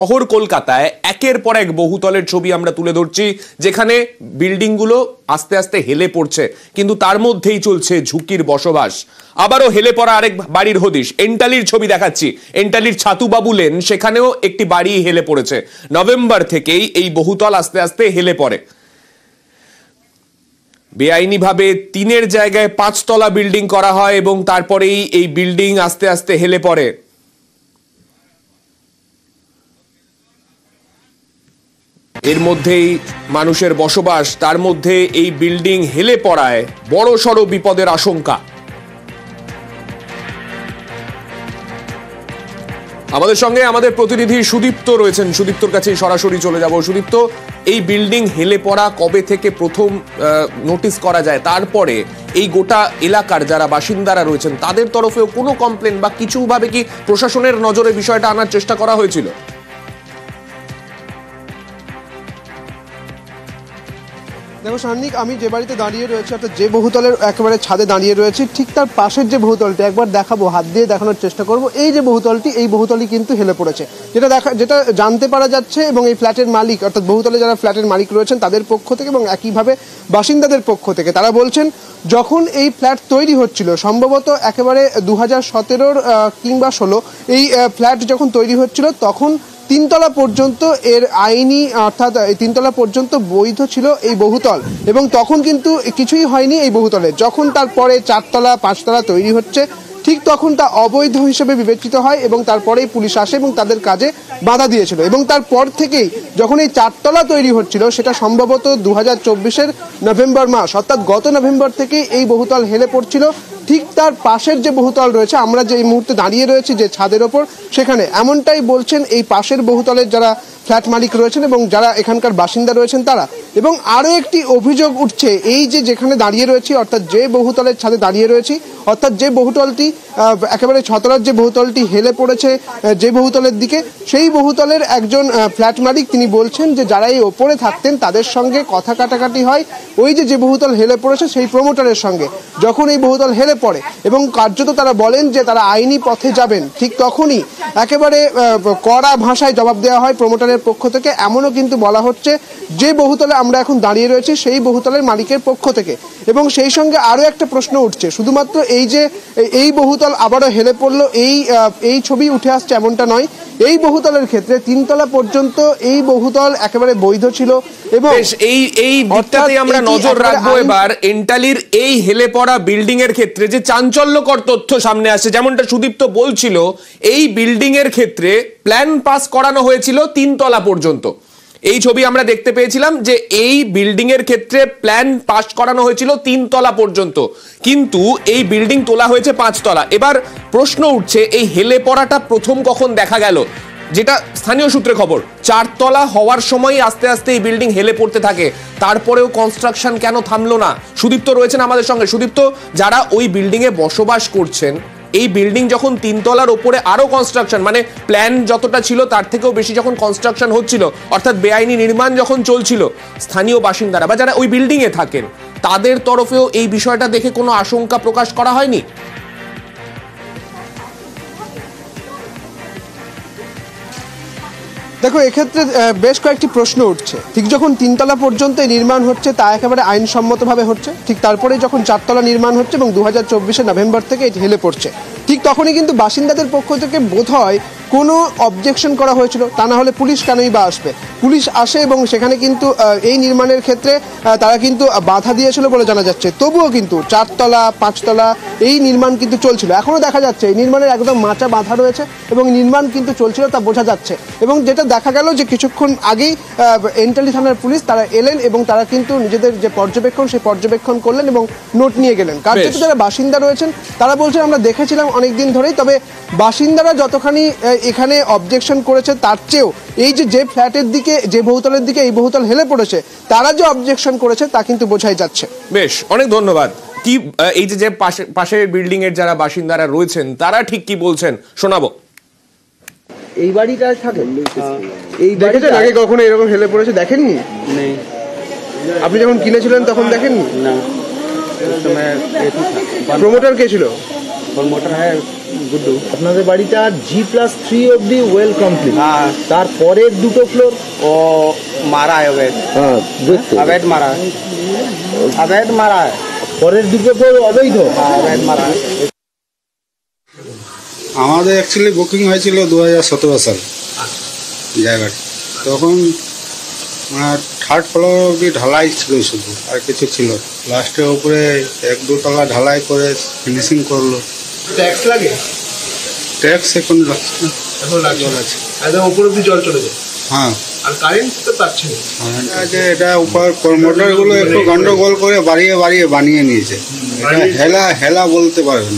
শহর কলকাতায় একের পর এক বহুতলের ছবি আমরা তুলে ধরছি, যেখানে বিল্ডিংগুলো আস্তে আস্তে হেলে পড়ছে, কিন্তু তার মধ্যেই চলছে ঝুঁকির বসবাস। আবারও হেলে পড়া আরেক বাড়ির হদিশ। এন্টালির ছবি দেখাচ্ছি, এন্টালির ছাতুবাবু লেন, সেখানেও একটি বাড়ি হেলে পড়েছে। নভেম্বর থেকেই এই বহুতল আস্তে আস্তে হেলে পড়ে। বেআইনিভাবে 3-এর জায়গায় 5 তলা বিল্ডিং করা হয় এবং তারপরেই এই বিল্ডিং আস্তে আস্তে হেলে পড়ে। এর মধ্যেই মানুষের বসবাস, তার মধ্যে এই বিল্ডিং হেলে পড়ায় বড় সড় বিপদের আশঙ্কা। আমাদের সঙ্গে আমাদের প্রতিনিধি সুদীপ্ত রয়েছেন, সুদীপ্তর কাছে সরাসরি চলে যাব। সুদীপ্ত, এই বিল্ডিং হেলে পড়া কবে থেকে প্রথম নোটিস করা যায়, তারপরে এই গোটা এলাকার যারা বাসিন্দারা রয়েছেন তাদের তরফেও কোনো কমপ্লেন বা কিছু ভাবে কি প্রশাসনের নজরে বিষয়টা আনার চেষ্টা করা হয়েছিল? দেখো সান্নিক, আমি যে বাড়িতে দাঁড়িয়ে রয়েছি অর্থাৎ যে বহুতলের একেবারে ছাদে দাঁড়িয়ে রয়েছি, ঠিক তার পাশের যে বহুতলটি একবার দেখাবো, হাত দিয়ে দেখানোর চেষ্টা করব। এই যে বহুতলটি, এই বহুতলই কিন্তু হেলে পড়েছে, যেটা জানতে পারা যাচ্ছে। এবং এই ফ্ল্যাটের মালিক অর্থাৎ বহুতলে যারা ফ্ল্যাটের মালিক রয়েছেন তাদের পক্ষ থেকে এবং একইভাবে বাসিন্দাদের পক্ষ থেকে তারা বলছেন, যখন এই ফ্ল্যাট তৈরি হচ্ছিল, সম্ভবত একেবারে 2017 কিংবা 16 এই ফ্ল্যাট যখন তৈরি হচ্ছিল, তখন 3 তলা পর্যন্ত এর আইনি অর্থাৎ 3 তলা পর্যন্ত বৈধ ছিল এই বহুতল, এবং তখন কিন্তু কিছুই হয়নি এই বহুতলে। যখন তারপরে 4 তলা 5 তলা তৈরি হচ্ছে, ঠিক তখন তা অবৈধ হিসেবে বিবেচিত হয় এবং তারপরেই পুলিশ আসে এবং তাদের কাজে বাধা দিয়েছিল। এবং তারপর থেকেই যখন এই 4 তলা তৈরি হচ্ছিল, সেটা সম্ভবত 2024-এর নভেম্বর মাস, অর্থাৎ গত নভেম্বর থেকেই এই বহুতল হেলে পড়ছিল। ঠিক তার পাশের যে বহুতল রয়েছে, আমরা যে এই মুহূর্তে দাঁড়িয়ে রয়েছি যে ছাদের ওপর, সেখানে এমনটাই বলছেন এই পাশের বহুতলের যারা ফ্ল্যাট মালিক রয়েছেন এবং যারা এখানকার বাসিন্দা রয়েছেন তারা। এবং আরও একটি অভিযোগ উঠছে, এই যেখানে দাঁড়িয়ে রয়েছি অর্থাৎ যে বহুতলের ছাদে দাঁড়িয়ে রয়েছি, অর্থাৎ যে বহুতলটি একেবারে 6 তলার যে বহুতলটি হেলে পড়েছে যে বহুতলের দিকে, সেই বহুতলের একজন ফ্ল্যাট মালিক তিনি বলছেন যে যারা এই ওপরে থাকতেন তাদের সঙ্গে কথা কাটাকাটি হয় ওই যে বহুতল হেলে পড়েছে সেই প্রমোটারের সঙ্গে। যখন এই বহুতল হেলে পড়ে এবং কার্যত তারা বলেন যে তারা আইনি পথে যাবেন, ঠিক তখনই একেবারে কড়া ভাষায় জবাব দেওয়া হয় প্রমোটারের পক্ষ থেকে। এমনও কিন্তু বলা হচ্ছে যে বহুতলে আমরা এখন দাঁড়িয়ে রয়েছি সেই বহুতলের মালিকের পক্ষ থেকে। এবং সেই সঙ্গে আরও একটা প্রশ্ন উঠছে, শুধুমাত্র এই বহুতল আবারও হেলে পড়লো এই ছবি উঠে আসছে এমনটা নয়। এই বহুতলের ক্ষেত্রে 3 তলা পর্যন্ত এই বহুতল একেবারে বৈধ ছিল। এবং এই দিকটাতে আমরা নজর রাখবো। এবার এন্টালির এই হেলে পড়া বিল্ডিং এর ক্ষেত্রে যে চাঞ্চল্যকর তথ্য সামনে আসছে, যেমনটা সুদীপ্ত বলছিল, এই বিল্ডিং এর ক্ষেত্রে প্ল্যান পাস করানো হয়েছিল 3 তলা পর্যন্ত। এই ছবি আমরা দেখতে পেয়েছিলাম যে এই বিল্ডিং এর ক্ষেত্রে প্ল্যান পাস করানো হয়েছিল 3 তলা পর্যন্ত, কিন্তু এই বিল্ডিং তোলা হয়েছে 5 তলা। এবার প্রশ্ন উঠছে, এই হেলে পড়াটা প্রথম কখন দেখা গেল? যেটা স্থানীয় সূত্রে খবর, 4 তলা হওয়ার সময় আস্তে আস্তে এই বিল্ডিং হেলে পড়তে থাকে, তারপরেও কনস্ট্রাকশন কেন থামলো না? সুদীপ্ত রয়েছেন আমাদের সঙ্গে। সুদীপ্ত, যারা ওই বিল্ডিং এ বসবাস করছেন, এই বিল্ডিং যখন 3 তলার ওপরে আরো কনস্ট্রাকশন, মানে প্ল্যান যতটা ছিল তার থেকেও বেশি যখন কনস্ট্রাকশন হচ্ছিল, অর্থাৎ বেআইনি নির্মাণ যখন চলছিল, স্থানীয় বাসিন্দারা বা যারা ওই বিল্ডিং এ থাকেন তাদের তরফেও এই বিষয়টা দেখে কোনো আশঙ্কা প্রকাশ করা হয়নি? দেখো, এক্ষেত্রে বেশ কয়েকটি প্রশ্ন উঠছে। ঠিক যখন 3 তলা পর্যন্ত নির্মাণ হচ্ছে তা একেবারে আইনসম্মতভাবে হচ্ছে, ঠিক তারপরে যখন 4 তলা নির্মাণ হচ্ছে এবং 2024-এর নভেম্বর থেকে এটি হেলে পড়ছে, ঠিক তখনই কিন্তু বাসিন্দাদের পক্ষ থেকে বোধহয় কোনো অবজেকশন করা হয়েছিল। তা না হলে পুলিশ কেনই বা আসবে? পুলিশ আসে এবং সেখানে কিন্তু এই নির্মাণের ক্ষেত্রে তারা কিন্তু বাধা দিয়েছিল বলে জানা যাচ্ছে। তবুও কিন্তু 4 তলা 5 তলা এই নির্মাণ কিন্তু চলছিল। এখনও দেখা যাচ্ছে এই নির্মাণের একদম মাচা বাঁধা রয়েছে এবং নির্মাণ কিন্তু চলছিল, তা বোঝা যাচ্ছে। এবং যেটা দেখা গেল যে কিছুক্ষণ আগেই এন্টালি থানার পুলিশ তারা এলেন এবং তারা কিন্তু নিজেদের যে পর্যবেক্ষণ সেই পর্যবেক্ষণ করলেন এবং নোট নিয়ে গেলেন। কার্যত যারা বাসিন্দা রয়েছেন তারা বলছেন আমরা দেখেছিলাম অনেকদিন ধরেই, তবে বাসিন্দারা যতখানি এখানে অবজেকশন করেছে তার চেয়েও এই যে ফ্ল্যাটের দিকে যে বহুতলের দিকে এই বহুতল হেলে পড়েছে তারা যে অবজেকশন করেছে তা কিন্তু বোঝাই যাচ্ছে। বেশ, অনেক ধন্যবাদ। কি এই যে পাশের বিল্ডিং এর যারা বাসিন্দারা রয়েছেন তারা ঠিক কি বলছেন শোনাবো। এই বাড়িটায় থাকেন? এই দেখেছেন আগে কখনো এরকম হেলে পড়েছে? দেখেননি? আপনি যখন কিনেছিলেন তখন দেখেননি? না, উস সময় প্রমোটার কে ছিল? प्रमोटर है গুড্ডু, আপনাদের বাড়িটা G+3 অব্দি ওয়েল কমপ্লিট। हाँ তারপরের দুটো ফ্লোর वो मारा है अवैध হ্যাঁ अवैध मारा है अवैध मारा है পরের দুটো ফ্লোর অবৈধ। हाँ अवैध मारा है। আমাদের অ্যাকচুয়ালি বুকিং হয়েছিল 2017 সাল জায়গাটা, তখন মানে থার্ড ফ্লোর অব্দি ঢালাই ছিল শুধু, আর কিছু ছিল। লাস্টের উপরে 1-2 তলা ঢালাই করে ফিনিশিং করলো। ট্যাক্স লাগে? ট্যাক্স এখন লাগছে না, এখন লাগে আছে। একদম উপর অব্দি জল চলে যায়। হ্যাঁ, আর কারেন্ট তো পাচ্ছে না। এটা উপর মোটরগুলো একটু গন্ডগোল করে বাড়িয়ে বানিয়ে নিয়েছে। এটা হেলা বলতে পারবেন।